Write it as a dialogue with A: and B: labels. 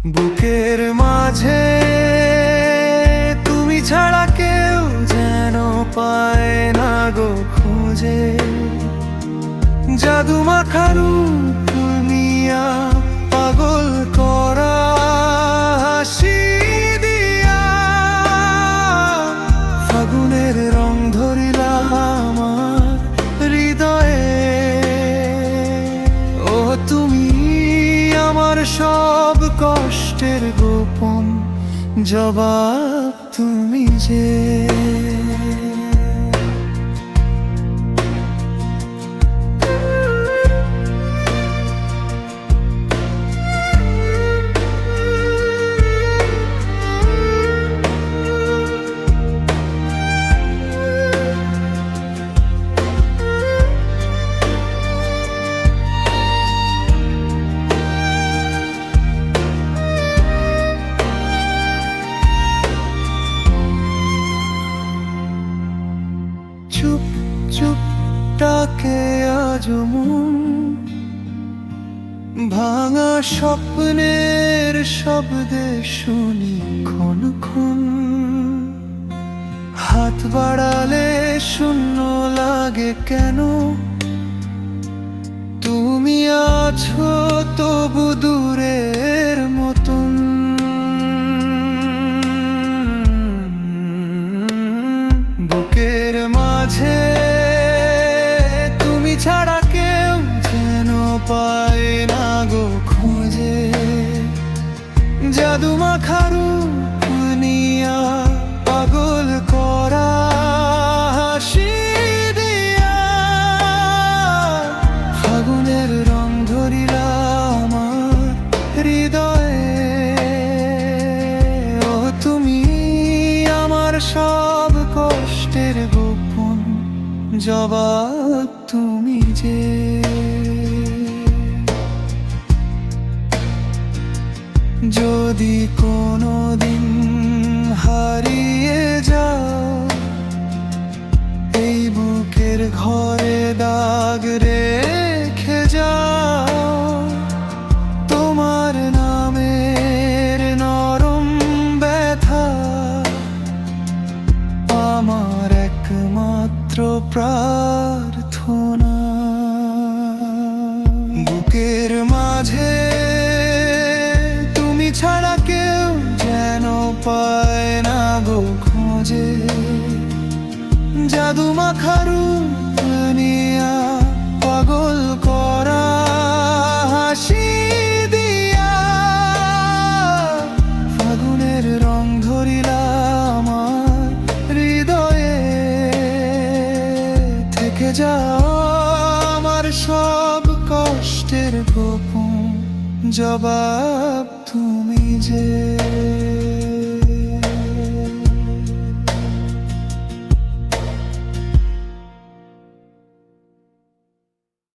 A: বুকের মাঝে তুমি ছাড়া কেউ যেন পায় না গো খুঁজে। জাদু মাখা রূপ নিয়া পাগল করা হাসি দিয়া, ফাগুনের রং ধরিলা আমার হৃদয়ে। ও তুমি আমার সব কষ্টের গোপন জবাব তুমি যে। চুপ চুপ ডাকে আজ মন, ভাঙা স্বপ্নের শব্দে শুনি ক্ষণ ক্ষণ। হাত বাড়ালে শূন্য লাগে কেন, তুমি আছো তবু দূরের মতন। বুকের মাঝে তুমি ছাড়া কেউ যেন পায় না গো খুঁজে। জাদু মাখা রূপ নিয়া পাগল করা হাসি দিয়া, ফাগুনের রং ধরিলা আমার হৃদয়ে। ও তুমি আমার সব কষ্টের গোপন জবাব তুমি যে। যদি কোনোদিন হারিয়ে যাও, এই বুকের ঘরে দাগ রেখে যাও। তোমার নামের নরম ব্যথা আমার একমাত্র প্রার্থনা। বুকের মাঝে তুমি ছাড়া কেউ যেন পায় না গো খোঁজে। জাদু মাখা রূপ নিয়া পাগল করা হাসি দিয়া, ফাগুনের রং ধরিলা আমার হৃদয়ে। থেকে যাও আমার সব কষ্টের গোপন জবাব তুমি যে।